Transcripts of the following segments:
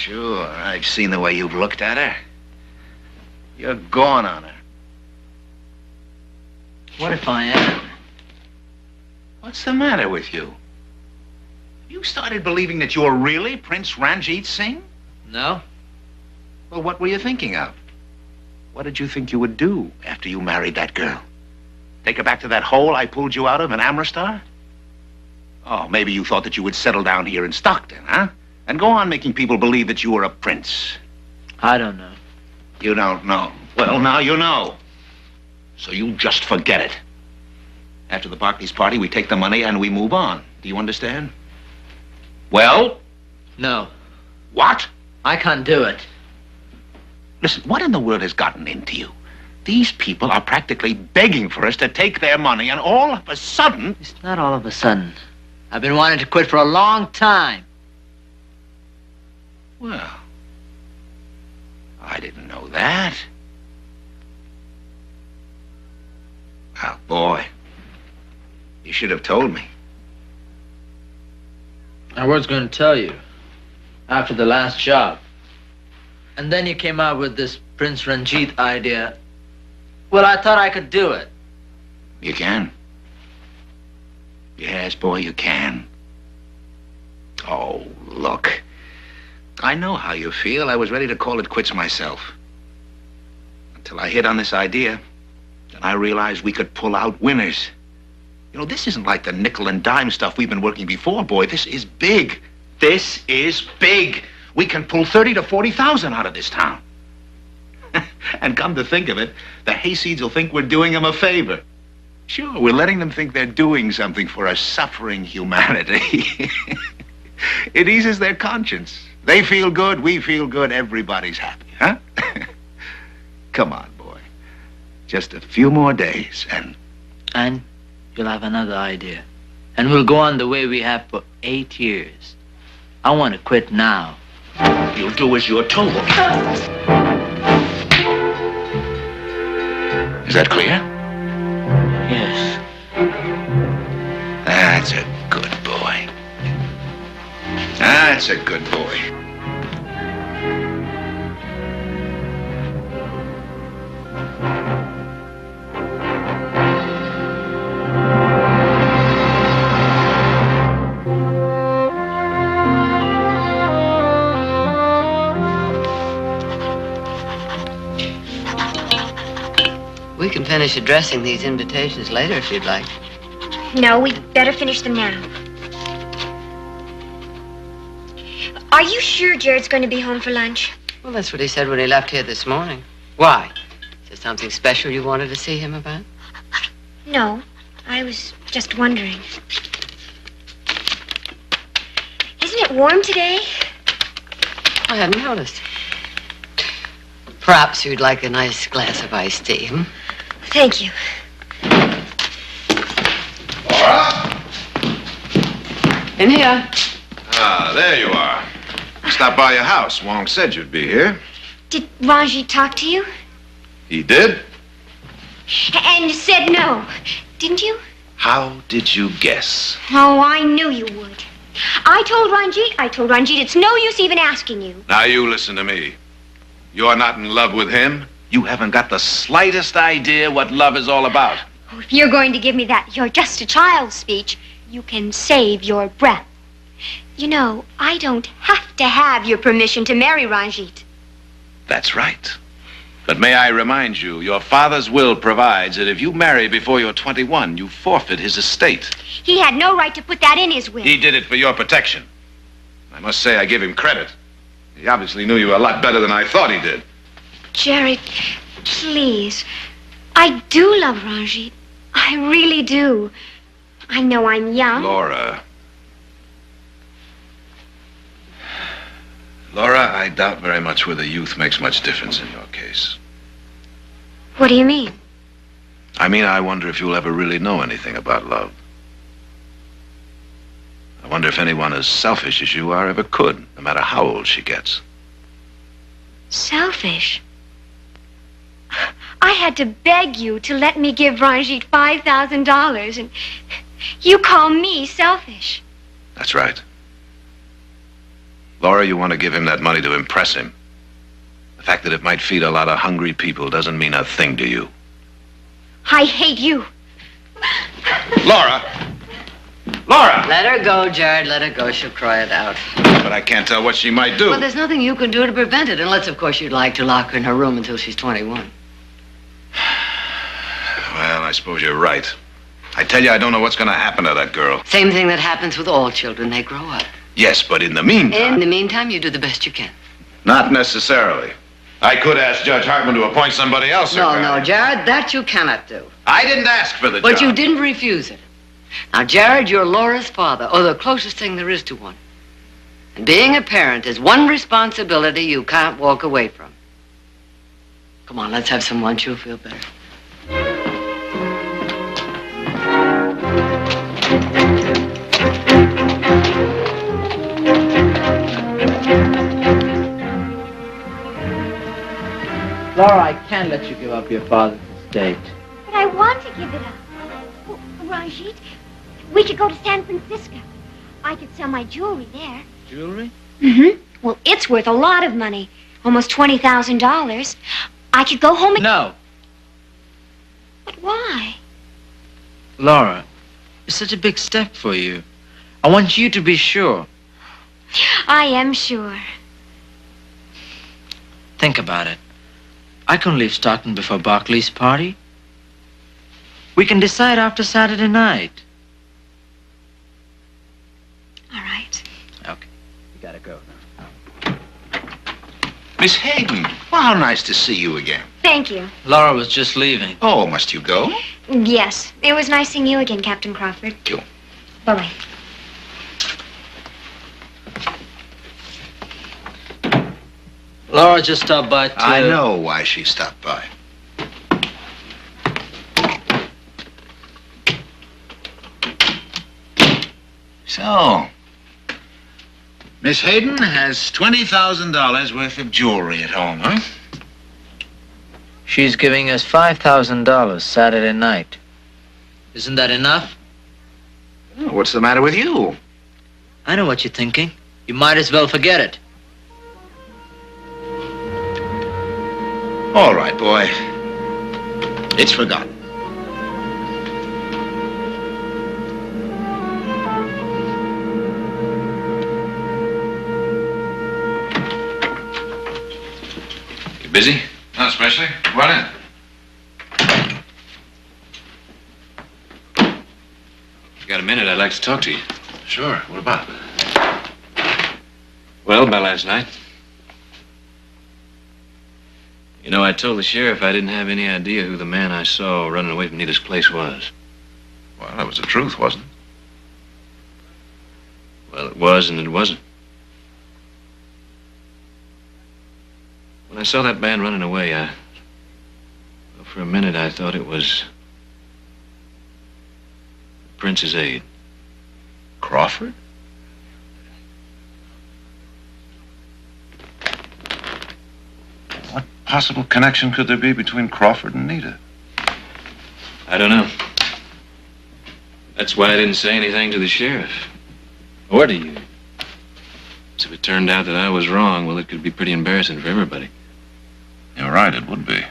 Sure, I've seen the way you've looked at her. You're gone on her. What if I am? What's the matter with you? You started believing that you're really Prince Ranjit Singh? No. Well, what were you thinking of? What did you think you would do after you married that girl? Take her back to that hole I pulled you out of in Amritsar? Oh, maybe you thought that you would settle down here in Stockton, huh? And go on making people believe that you were a prince. I don't know. You don't know. Well, now you know. So you just forget it. After the Barclays party, we take the money and we move on. Do you understand? Well? No. What? I can't do it. Listen, what in the world has gotten into you? These people are practically begging for us to take their money, and all of a sudden... It's not all of a sudden. I've been wanting to quit for a long time. Well, I didn't know that. Oh, boy. You should have told me. I was going to tell you. After the last job. And then you came out with this Prince Ranjit idea. Well, I thought I could do it. You can. Yes, boy, you can. Oh, look. I know how you feel. I was ready to call it quits myself. Until I hit on this idea. Then I realized we could pull out winners. You know, this isn't like the nickel and dime stuff we've been working before, boy. This is big. This is big. We can pull 30 to 40,000 out of this town. And come to think of it, the hayseeds will think we're doing them a favor. Sure, we're letting them think they're doing something for a suffering humanity. It eases their conscience. They feel good, we feel good, everybody's happy, huh? Come on, boy. Just a few more days, and... And you'll have another idea. And we'll go on the way we have for 8 years. I want to quit now. You'll do as you're told. Is that clear? Yes. That's a good boy. That's a good boy. We can finish addressing these invitations later if you'd like. No, we'd better finish them now. Are you sure Jared's going to be home for lunch? Well, that's what he said when he left here this morning. Why? Is there something special you wanted to see him about? No, I was just wondering. Isn't it warm today? I hadn't noticed. Perhaps you'd like a nice glass of iced tea, hmm? Thank you. Laura? In here. Ah, there you are. Stopped by your house. Wong said you'd be here. Did Ranjit talk to you? He did? And said no, didn't you? How did you guess? Oh, I knew you would. I told Ranjit it's no use even asking you. Now you listen to me. You're not in love with him. You haven't got the slightest idea what love is all about. Oh, if you're going to give me that "you're just a child" speech, you can save your breath. You know, I don't have to have your permission to marry Ranjit. That's right. But may I remind you, your father's will provides that if you marry before you're 21, you forfeit his estate. He had no right to put that in his will. He did it for your protection. I must say I give him credit. He obviously knew you a lot better than I thought he did. Jared, please. I do love Ranjit. I really do. I know I'm young. Laura, I doubt very much whether youth makes much difference in your case. What do you mean? I mean, I wonder if you'll ever really know anything about love. I wonder if anyone as selfish as you are ever could, no matter how old she gets. Selfish? I had to beg you to let me give Ranjit $5,000, and you call me selfish. That's right. Laura, you want to give him that money to impress him. The fact that it might feed a lot of hungry people doesn't mean a thing to you. I hate you. Laura! Laura! Let her go, Jared. Let her go. She'll cry it out. But I can't tell what she might do. Well, there's nothing you can do to prevent it, unless, of course, you'd like to lock her in her room until she's 21. Well, I suppose you're right. I tell you, I don't know what's going to happen to that girl. Same thing that happens with all children. They grow up. Yes, but in the meantime... In the meantime, you do the best you can. Not necessarily. I could ask Judge Hartman to appoint somebody else. No, Jared, that you cannot do. I didn't ask for the job. But you didn't refuse it. Now, Jared, you're Laura's father, or the closest thing there is to one. And being a parent is one responsibility you can't walk away from. Come on, let's have some lunch. You'll feel better. Laura, I can't let you give up your father's estate. But I want to give it up. Oh, Ranjit, we could go to San Francisco. I could sell my jewelry there. Jewelry? Mm-hmm. Well, it's worth a lot of money. Almost $20,000. I could go home and... No. But why? Laura, it's such a big step for you. I want you to be sure. I am sure. Think about it. I can leave Stockton before Barclay's party. We can decide after Saturday night. All right. Okay. You gotta go now. Miss Hayden, well, how nice to see you again. Thank you. Laura was just leaving. Oh, must you go? Yes. It was nice seeing you again, Captain Crawford. Thank you. Bye-bye. Laura just stopped by to... I know why she stopped by. So, Miss Hayden has $20,000 worth of jewelry at home, huh? She's giving us $5,000 Saturday night. Isn't that enough? What's the matter with you? I know what you're thinking. You might as well forget it. All right, boy. It's forgotten. You busy? Not especially. Come on in. If you got a minute, I'd like to talk to you. Sure. What about? Well, about last night. You know, I told the sheriff I didn't have any idea who the man I saw running away from Nita's place was. Well, that was the truth, wasn't it? Well, it was and it wasn't. When I saw that man running away, well, for a minute I thought it was the Prince's aide. Crawford? What possible connection could there be between Crawford and Nita? I don't know. That's why I didn't say anything to the sheriff. Or to you. So if it turned out that I was wrong, well, it could be pretty embarrassing for everybody. You're right, it would be.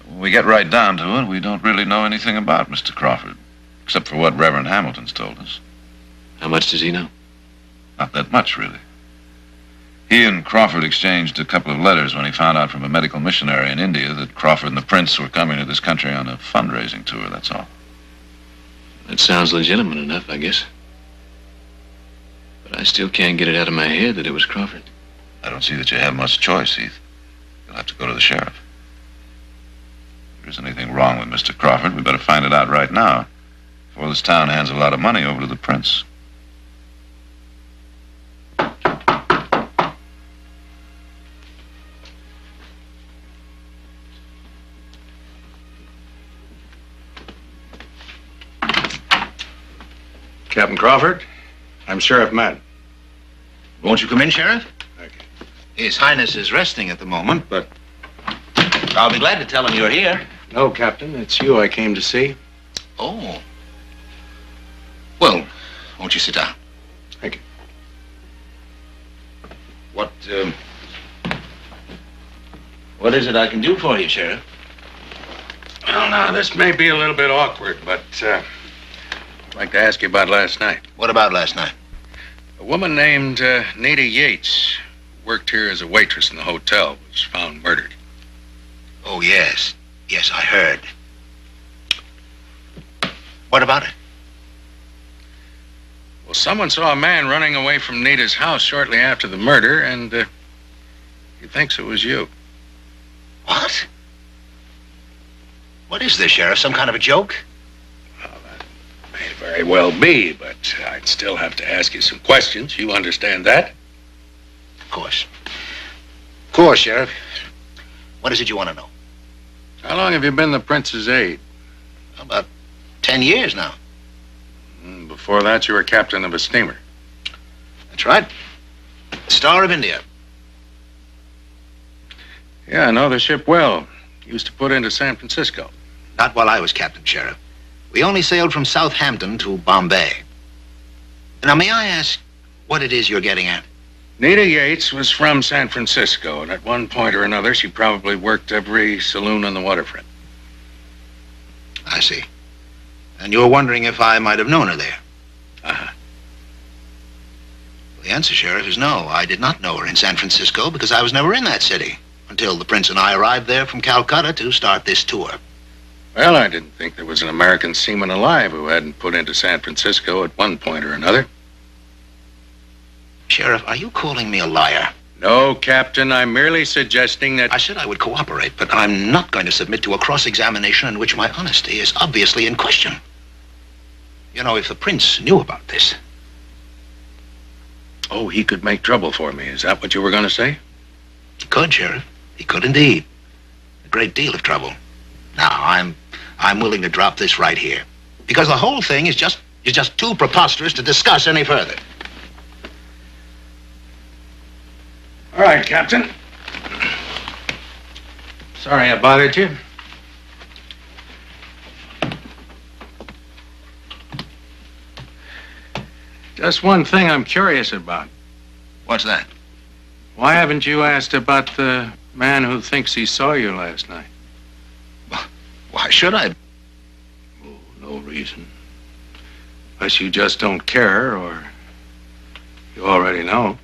When we get right down to it, we don't really know anything about Mr. Crawford, except for what Reverend Hamilton's told us. How much does he know? Not that much, really. He and Crawford exchanged a couple of letters when he found out from a medical missionary in India that Crawford and the Prince were coming to this country on a fundraising tour, that's all. That sounds legitimate enough, I guess. But I still can't get it out of my head that it was Crawford. I don't see that you have much choice, Heath. You'll have to go to the sheriff. If there's anything wrong with Mr. Crawford, we better find it out right now, before this town hands a lot of money over to the Prince. Captain Crawford, I'm Sheriff Madden. Won't you come in, Sheriff? Thank you. His Highness is resting at the moment, but I'll be glad to tell him you're here. No, Captain, it's you I came to see. Oh. Well, won't you sit down? Thank you. What is it I can do for you, Sheriff? Well, now, this may be a little bit awkward, but I'd like to ask you about last night. What about last night? A woman named Nita Yates worked here as a waitress in the hotel, was found murdered. Oh, yes. Yes, I heard. What about it? Well, someone saw a man running away from Nita's house shortly after the murder, and he thinks it was you. What? What is this, Sheriff? Some kind of a joke? Well, that may very well be, but I'd still have to ask you some questions. You understand that? Of course. Of course, Sheriff. What is it you want to know? How long have you been the Prince's aide? About 10 years now. Before that, you were captain of a steamer. That's right. Star of India. Yeah, I know the ship well. Used to put into San Francisco. Not while I was captain, Sheriff. We only sailed from Southampton to Bombay. Now, may I ask what it is you're getting at? Nita Yates was from San Francisco, and at one point or another, she probably worked every saloon on the waterfront. I see. And you're wondering if I might have known her there? Uh-huh. The answer, Sheriff, is no. I did not know her in San Francisco because I was never in that city until the Prince and I arrived there from Calcutta to start this tour. Well, I didn't think there was an American seaman alive who hadn't put into San Francisco at one point or another. Sheriff, are you calling me a liar? No, Captain. I'm merely suggesting that... I said I would cooperate, but I'm not going to submit to a cross-examination in which my honesty is obviously in question. You know, if the Prince knew about this... Oh, he could make trouble for me. Is that what you were going to say? He could, Sheriff. He could indeed. A great deal of trouble. Now, I'm willing to drop this right here. Because the whole thing is just too preposterous to discuss any further. All right, Captain. Sorry I bothered you. Just one thing I'm curious about. What's that? Why haven't you asked about the man who thinks he saw you last night? Why should I? Oh, no reason. Unless you just don't care, or you already know.